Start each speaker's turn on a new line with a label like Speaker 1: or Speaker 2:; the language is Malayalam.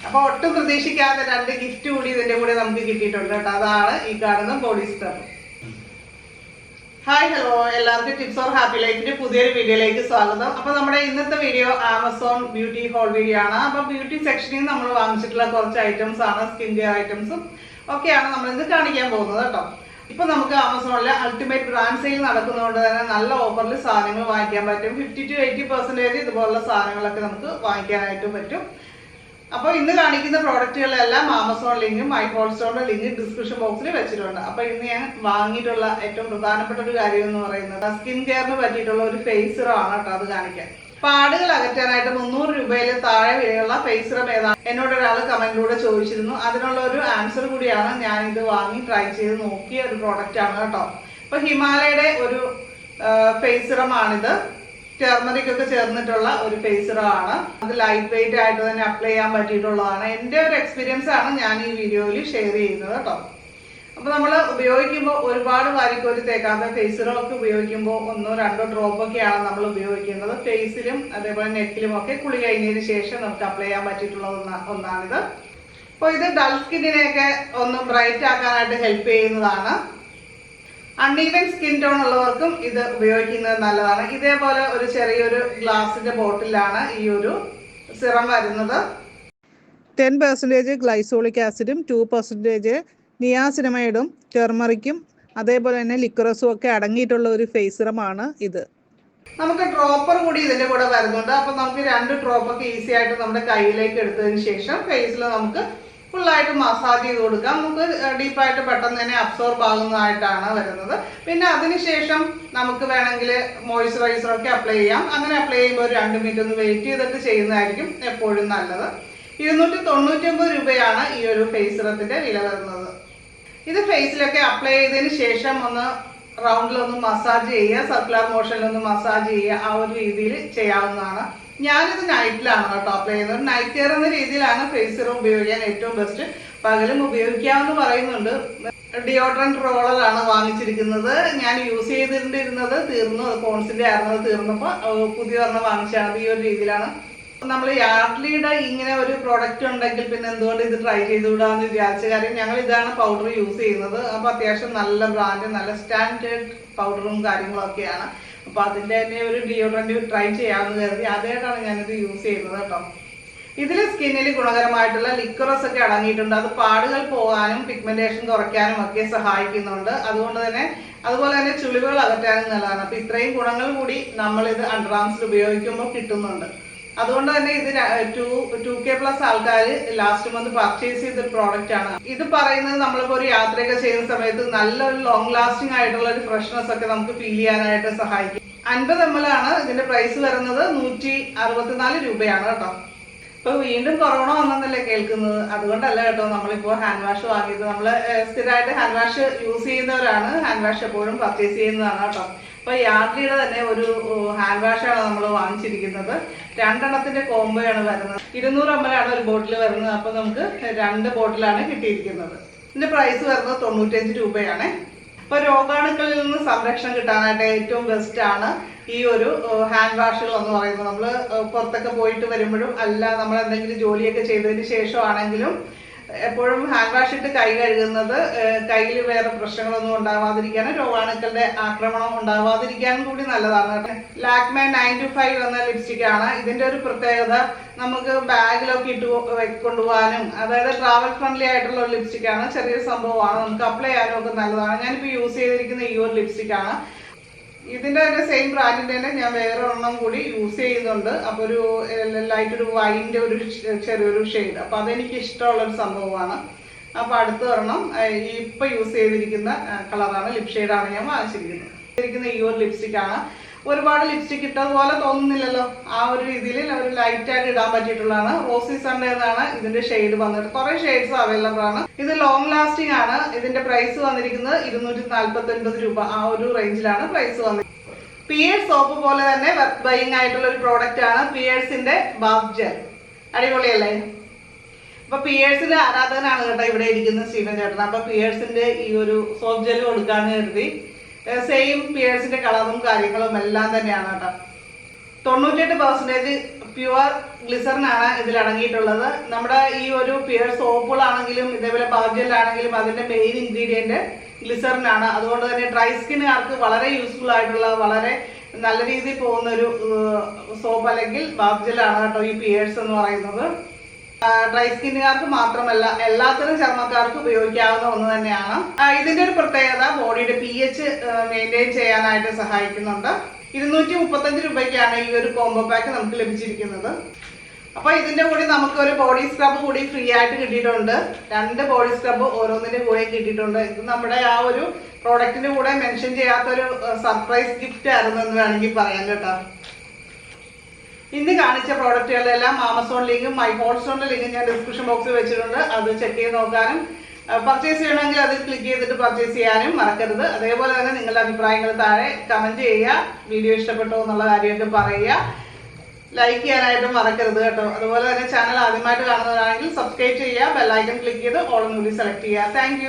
Speaker 1: അപ്പോൾ ഒട്ടും പ്രതീക്ഷിക്കാതെ 2 ഗിഫ്റ്റ് കൂടി ഇതിന്റെ കൂടെ നമുക്ക് കിട്ടിയിട്ടുണ്ട് കേട്ടോ. അതാണ് ഈ കാണുന്ന ബോഡി സ്ക്രബ്. ഹായ് ഹലോ, എല്ലാവർക്കും ടിപ്സ് ഓർ ഹാപ്പി ലൈഫിന്റെ പുതിയൊരു വീഡിയോയിലേക്ക് സ്വാഗതം. അപ്പോൾ നമ്മുടെ ഇന്നത്തെ video Amazon beauty haul video ആണ്. അപ്പോൾ ബ്യൂട്ടി സെക്ഷനിൽ നമ്മൾ വാങ്ങിച്ചിട്ടുള്ള കുറച്ച് ഐറ്റംസ് ആണ്, സ്കിൻ കെയർ ഐറ്റംസും ഒക്കെയാണ് നമ്മൾ ഇന്ന് കാണിക്കാൻ പോകുന്നത് കേട്ടോ. ഇപ്പൊ നമുക്ക് ആമസോണിലെ അൾട്ടിമേറ്റ് ബ്രാൻഡ് സെയിൽ നടക്കുന്നതുകൊണ്ട് തന്നെ നല്ല ഓഫറിൽ സാധനങ്ങൾ വാങ്ങിക്കാൻ പറ്റും. 50 to 80% ഇതുപോലുള്ള സാധനങ്ങളൊക്കെ നമുക്ക് വാങ്ങിക്കാനായിട്ട് പറ്റും. അപ്പോൾ ഇന്ന് കാണിക്കുന്ന പ്രോഡക്റ്റുകളെല്ലാം ആമസോൺ ലിങ്കും മൈഹോൾസ്റ്റോണിന്റെ ലിങ്ക് ഡിസ്ക്രിപ്ഷൻ ബോക്സിൽ വെച്ചിട്ടുണ്ട്. അപ്പോൾ ഇന്ന് ഞാൻ വാങ്ങിയിട്ടുള്ള ഏറ്റവും പ്രധാനപ്പെട്ട ഒരു കാര്യം എന്ന് പറയുന്നത് സ്കിൻ കെയറിന് പറ്റിയിട്ടുള്ള ഒരു ഫേസ് സിറം ആണ് കേട്ടോ. അത് കാണിക്കാൻ പാടുകൾ അകറ്റാനായിട്ട് 300 രൂപയിൽ താഴെ വിലയുള്ള ഫേസ് സിറം ഏതാണ് എന്നോട് ഒരാൾ കമന്റിലൂടെ ചോദിച്ചിരുന്നു. അതിനുള്ള ഒരു ആൻസർ കൂടിയാണ് ഞാൻ ഇത് വാങ്ങി ട്രൈ ചെയ്ത് നോക്കിയ ഒരു പ്രോഡക്റ്റ് ആണ് കേട്ടോ. അപ്പൊ ഹിമാലയയുടെ ഒരു ഫേസ് സിറം ആണിത്. ടർമറിക് ഒക്കെ ചേർന്നിട്ടുള്ള ഒരു ഫേസ് സിറം ആണ്. അത് ലൈറ്റ് വെയിറ്റ് ആയിട്ട് തന്നെ അപ്ലൈ ചെയ്യാൻ പറ്റിയിട്ടുള്ളതാണ്. എൻ്റെ ഒരു എക്സ്പീരിയൻസ് ആണ് ഞാൻ ഈ വീഡിയോയിൽ ഷെയർ ചെയ്യുന്നത് കേട്ടോ. അപ്പൊ നമ്മൾ ഉപയോഗിക്കുമ്പോൾ ഒരുപാട് വാരിക്കോരി തേക്കാത്ത ഫേസ് സിറം ഒക്കെ ഉപയോഗിക്കുമ്പോൾ 1-2 ഡ്രോപ്പ് ഒക്കെയാണ് നമ്മൾ ഉപയോഗിക്കുന്നത്. ഫേസിലും അതേപോലെ നെക്കിലും ഒക്കെ കുളി കഴിഞ്ഞതിന് ശേഷം നമുക്ക് അപ്ലൈ ചെയ്യാൻ പറ്റിയിട്ടുള്ള ഒന്നാണിത്. അപ്പോൾ ഇത് ഡൾ സ്കിന്നിനെയൊക്കെ ഒന്ന് ബ്രൈറ്റ് ആക്കാനായിട്ട് ഹെൽപ്പ് ചെയ്യുന്നതാണ്. അൺഈവൻ സ്കിൻ ടോൺ ഉള്ളവർക്കും ഇത് ഉപയോഗിക്കുന്നത് നല്ലതാണ്. ഇതേപോലെ ഒരു ചെറിയൊരു ഗ്ലാസിന്റെ ബോട്ടിലാണ് ഈ ഒരു സിറം വരുന്നത്. 10% ഗ്ലൈസോളിക് ആസിഡും 2% നിയാസിനമൈഡും ടെർമറിക്കും അതേപോലെ തന്നെ ലിക്വറസും ഒക്കെ അടങ്ങിയിട്ടുള്ള ഒരു ഫേസ് സിറമാണ് ഇത്. നമുക്ക് ഡ്രോപ്പർ കൂടി ഇതിന്റെ കൂടെ വരുന്നുണ്ട്. അപ്പൊ നമുക്ക് 2 ഡ്രോപ്പൊക്കെ ഈസി ആയിട്ട് നമ്മുടെ കയ്യിലേക്ക് എടുത്തതിന് ശേഷം ഫേസിൽ നമുക്ക് ഫുള്ളായിട്ട് മസാജ് ചെയ്ത് കൊടുക്കാം. നമുക്ക് ഡീപ്പായിട്ട് പെട്ടെന്ന് തന്നെ അബ്സോർബ് ആകുന്നതായിട്ടാണ് വരുന്നത്. പിന്നെ അതിനുശേഷം നമുക്ക് വേണമെങ്കിൽ മോയ്സ്ചറൈസറൊക്കെ അപ്ലൈ ചെയ്യാം. അങ്ങനെ അപ്ലൈ ചെയ്യുമ്പോൾ ഒരു 2 മിനിറ്റ് ഒന്ന് വെയിറ്റ് ചെയ്തിട്ട് ചെയ്യുന്നതായിരിക്കും എപ്പോഴും നല്ലത്. 299 രൂപയാണ് ഈ ഒരു ഫേസ് സിറത്തിന്റെ വില വരുന്നത്. ഇത് ഫേസിലൊക്കെ അപ്ലൈ ചെയ്തതിന് ശേഷം ഒന്ന് റൗണ്ടിലൊന്ന് മസാജ് ചെയ്യുക, സർക്കുലർ മോഷനിലൊന്ന് മസാജ് ചെയ്യുക. ആ ഒരു രീതിയിൽ ചെയ്യാവുന്നതാണ്. ഞാനിത് നൈറ്റിലാണ് കേട്ടോ അപ്ലൈ ചെയ്യുന്നത്. നൈറ്റ് കെയർ എന്ന രീതിയിലാണ് ഫേസ് സിറം ഉപയോഗിക്കാൻ ഏറ്റവും ബെസ്റ്റ്. പകലും ഉപയോഗിക്കാമെന്ന് പറയുന്നുണ്ട്. ഡിയോഡ്രന്റ് റോളറാണ് വാങ്ങിച്ചിരിക്കുന്നത്. ഞാൻ യൂസ് ചെയ്തിരുന്നത് തീർന്നു, പോൺസിന്റെ ആയിരുന്നത് തീർന്നപ്പോൾ പുതിയ ഒരെണ്ണം വാങ്ങിച്ചാണ്. ഈ ഒരു രീതിയിലാണ് നമ്മൾ യാർഡ്ലിയുടെ ഇങ്ങനെ ഒരു പ്രോഡക്റ്റ് ഉണ്ടെങ്കിൽ പിന്നെ എന്തുകൊണ്ട് ഇത് ട്രൈ ചെയ്തുകൂടാന്ന് വിചാരിച്ച കാര്യം, ഞങ്ങൾ ഇതാണ് പൗഡർ യൂസ് ചെയ്യുന്നത്. അപ്പോൾ അത്യാവശ്യം നല്ല ബ്രാൻഡ്, നല്ല സ്റ്റാൻഡേർഡ് പൗഡറും കാര്യങ്ങളൊക്കെയാണ്. അപ്പോൾ അതിൻ്റെ തന്നെ ഒരു ഡിയോഡ്രന്റ് ട്രൈ ചെയ്യാമെന്ന് കരുതി ആദ്യമായിട്ടാണ് ഞാനിത് യൂസ് ചെയ്യുന്നത് കേട്ടോ. ഇതിൽ സ്കിന്നിൽ ഗുണകരമായിട്ടുള്ള ലിക്വറസ് ഒക്കെ അടങ്ങിയിട്ടുണ്ട്. അത് പാടുകൾ പോകാനും പിഗ്മെന്റേഷൻ കുറയ്ക്കാനും ഒക്കെ സഹായിക്കുന്നുണ്ട്. അതുപോലെ തന്നെ ചുളിവുകൾ അകറ്റാനും നല്ലതാണ്. അപ്പോൾ ഇത്രയും ഗുണങ്ങൾ കൂടി നമ്മളിത് അണ്ടർ ആംസിൽ ഉപയോഗിക്കുമ്പോൾ കിട്ടുന്നുണ്ട്. അതുകൊണ്ട് തന്നെ ഇത് 2K+ ആൾക്കാർ ലാസ്റ്റ് മന്ത് പർച്ചേസ് ചെയ്തൊരു പ്രോഡക്റ്റ് ആണ്. ഇത് പറയുന്നത് നമ്മളിപ്പോൾ ഒരു യാത്രയൊക്കെ ചെയ്യുന്ന സമയത്ത് നല്ലൊരു ലോങ് ലാസ്റ്റിംഗ് ആയിട്ടുള്ള ഒരു ഫ്രഷ്നെസ് ഒക്കെ നമുക്ക് ഫീൽ ചെയ്യാനായിട്ട് സഹായിക്കും. 50 ml ആണ് ഇതിന്റെ പ്രൈസ് വരുന്നത്. 164 രൂപയാണ് കേട്ടോ. ഇപ്പൊ വീണ്ടും കൊറോണ വന്നെന്നല്ലേ കേൾക്കുന്നത്. അതുകൊണ്ടല്ല കേട്ടോ നമ്മളിപ്പോൾ ഹാൻഡ് വാഷ് വാങ്ങിയത്. നമ്മൾ സ്ഥിരമായിട്ട് ഹാൻഡ് വാഷ് യൂസ് ചെയ്യുന്നവരാണ്. ഹാൻഡ് വാഷ് എപ്പോഴും പർച്ചേസ് ചെയ്യുന്നതാണ് കേട്ടോ. അപ്പൊ യാർഡ്ലിയുടെ തന്നെ ഒരു ഹാൻഡ് വാഷാണ് നമ്മൾ വാങ്ങിച്ചിരിക്കുന്നത്. 2 എണ്ണത്തിന്റെ കോംബോയാണ് വരുന്നത്. 200 ml ആണ് ഒരു ബോട്ടിൽ വരുന്നത്. അപ്പൊ നമുക്ക് 2 ബോട്ടിലാണ് കിട്ടിയിരിക്കുന്നത്. ഇതിന്റെ പ്രൈസ് വരുന്നത് 95 രൂപയാണ്. അപ്പൊ രോഗാണുക്കളിൽ നിന്ന് സംരക്ഷണം കിട്ടാനായിട്ട് ഏറ്റവും ബെസ്റ്റ് ആണ് ഈ ഒരു ഹാൻഡ് വാഷുകൾ എന്ന് പറയുന്നത്. നമ്മൾ പുറത്തൊക്കെ പോയിട്ട് വരുമ്പോഴും അല്ല നമ്മൾ എന്തെങ്കിലും ജോലിയൊക്കെ ചെയ്തതിന് ശേഷമാണെങ്കിലും എപ്പോഴും ഹാൻഡ് വാഷ് ഇട്ട് കൈ കഴുകുന്നത് കയ്യിൽ വേറെ പ്രശ്നങ്ങളൊന്നും ഉണ്ടാവാതിരിക്കാനും രോഗാണുക്കളുടെ ആക്രമണം ഉണ്ടാവാതിരിക്കാനും കൂടി നല്ലതാണ്. ലാക്മേ 925 എന്ന ലിപ്സ്റ്റിക് ആണ്. ഇതിന്റെ ഒരു പ്രത്യേകത നമുക്ക് ബാഗിലൊക്കെ ഇട്ട് കൊണ്ടുപോകാനും, അതായത് ട്രാവൽ ഫ്രണ്ട്ലി ആയിട്ടുള്ള ഒരു ലിപ്സ്റ്റിക് ആണ്. ചെറിയൊരു സംഭവമാണ്, നമുക്ക് അപ്ലൈ ചെയ്യാനും ഒക്കെ നല്ലതാണ്. ഞാനിപ്പോൾ യൂസ് ചെയ്തിരിക്കുന്ന ഈ ഒരു ലിപ്സ്റ്റിക് ആണ്. ഇതിന്റെ തന്നെ സെയിം ബ്രാൻഡിന്റെ തന്നെ ഞാൻ വേറെ ഒരെണ്ണം കൂടി യൂസ് ചെയ്യുന്നുണ്ട്. അപ്പൊ ഒരു ലൈറ്റ് ഒരു വൈൻ്റെ ഒരു ചെറിയൊരു ഷെയ്ഡ്. അപ്പൊ അതെനിക്ക് ഇഷ്ടമുള്ളൊരു സംഭവമാണ്. അപ്പൊ അടുത്ത ഒരെണ്ണം ഇപ്പൊ യൂസ് ചെയ്തിരിക്കുന്ന കളറാണ്, ലിപ് ഷെയ്ഡാണ് ഞാൻ വാങ്ങിച്ചിരിക്കുന്നത്. ഈ ഒരു ലിപ്സ്റ്റിക് ആണ്. ഒരുപാട് ലിപ്സ്റ്റിക് ഇട്ടതുപോലെ തോന്നുന്നില്ലല്ലോ. ആ ഒരു രീതിയിൽ ഒരു ലൈറ്റ് ആയിട്ട് ഇടാൻ പറ്റിയിട്ടുള്ളതാണ്. റോസി സൺഡേ എന്നാണ് ഇതിന്റെ ഷെയ്ഡ് വന്നിട്ട്. കുറെ ഷെയ്ഡ്സ് അവൈലബിൾ ആണ്. ഇത് ലോങ് ലാസ്റ്റിംഗ് ആണ്. ഇതിന്റെ പ്രൈസ് വന്നിരിക്കുന്നത് 249 രൂപ. ആ ഒരു റേഞ്ചിലാണ് പ്രൈസ് വന്നിരിക്കുന്നത്. പിയേഴ്സ് സോപ്പ് പോലെ തന്നെ വെബ് ബൈയിങ് ആയിട്ടുള്ള ഒരു പ്രോഡക്റ്റ് ആണ് പിയേഴ്സിന്റെ ബാത്ത് ജെൽ. അടിപൊളിയല്ലേ? അപ്പൊ പിയേഴ്സിന്റെ ആരാധകനാണ് കേട്ടോ ഇവിടെ ഇരിക്കുന്ന സ്റ്റീവൻ ചേട്ടൻ. അപ്പൊ പിയേഴ്സിന്റെ ഈ ഒരു സോപ്പ് ജെൽ കൊടുക്കാന്ന് കരുതി. സെയിം പിയേഴ്സിന്റെ കളറും കാര്യങ്ങളും എല്ലാം തന്നെയാണ് കേട്ടോ. 98% പ്യുവർ ഗ്ലിസറിനാണ് ഇതിൽ അടങ്ങിയിട്ടുള്ളത്. നമ്മുടെ ഈ ഒരു പ്യുവർ സോപ്പുകളാണെങ്കിലും ഇതേപോലെ ബാത്ത് ജെല്ലാണെങ്കിലും അതിന്റെ മെയിൻ ഇൻഗ്രീഡിയന്റ് ഗ്ലിസറിനാണ്. അതുകൊണ്ട് തന്നെ ഡ്രൈ സ്കിന്നുകാർക്ക് വളരെ യൂസ്ഫുൾ ആയിട്ടുള്ള വളരെ നല്ല രീതിയിൽ പോകുന്ന ഒരു സോപ്പ് അല്ലെങ്കിൽ ബാത്ത് ജെല്ലാണ് കേട്ടോ ഈ പിയേഴ്സ് എന്ന് പറയുന്നത്. ഡ്രൈ സ്കിന്നുകാർക്ക് മാത്രമല്ല എല്ലാത്തരം ചർമ്മക്കാർക്കും ഉപയോഗിക്കാവുന്ന ഒന്ന് തന്നെയാണ്. ഇതിന്റെ ഒരു പ്രത്യേകത ബോഡിയുടെ pH മെയിൻറ്റെയിൻ ചെയ്യാനായിട്ട് സഹായിക്കുന്നുണ്ട്. 235 രൂപയ്ക്കാണ് ഈ ഒരു കോംബോ പാക്ക് നമുക്ക് ലഭിച്ചിരിക്കുന്നത്. അപ്പൊ ഇതിന്റെ കൂടി നമുക്ക് ഒരു ബോഡി സ്ക്രബ് കൂടി ഫ്രീ ആയിട്ട് കിട്ടിയിട്ടുണ്ട്. 2 ബോഡി സ്ക്രബ് ഓരോന്നിന്റെ കൂടെ കിട്ടിയിട്ടുണ്ട്. ഇത് നമ്മുടെ ആ ഒരു പ്രോഡക്റ്റിന്റെ കൂടെ മെൻഷൻ ചെയ്യാത്തൊരു സർപ്രൈസ് ഗിഫ്റ്റ് ആയിരുന്നു എന്ന് വേണമെങ്കിൽ പറയാൻ കേട്ടോ. ഇന്ന് കാണിച്ച പ്രോഡക്റ്റുകളെല്ലാം ആമസോൺ ലിങ്കും മൈ ഹോൾസ്റ്റോണിന്റെ ലിങ്കും ഞാൻ ഡിസ്ക്രിപ്ഷൻ ബോക്സിൽ വെച്ചിട്ടുണ്ട്. അത് ചെക്ക് ചെയ്ത് നോക്കാനും പർച്ചേസ് ചെയ്യണമെങ്കിൽ അതിൽ ക്ലിക്ക് ചെയ്തിട്ട് പർച്ചേസ് ചെയ്യാനും മറക്കരുത്. അതേപോലെ തന്നെ നിങ്ങളുടെ അഭിപ്രായങ്ങൾ താഴെ കമന്റ് ചെയ്യുക. വീഡിയോ ഇഷ്ടപ്പെട്ടോ എന്നുള്ള കാര്യമൊക്കെ പറയുക. ലൈക്ക് ചെയ്യാനായിട്ടും മറക്കരുത് കേട്ടോ. അതുപോലെ തന്നെ ചാനൽ ആദ്യമായിട്ട് കാണുന്നവരാണെങ്കിൽ സബ്സ്ക്രൈബ് ചെയ്യുക. ബെല്ലൈക്കൺ ക്ലിക്ക് ചെയ്ത് ഓൾ കൂടി സെലക്ട് ചെയ്യുക. താങ്ക്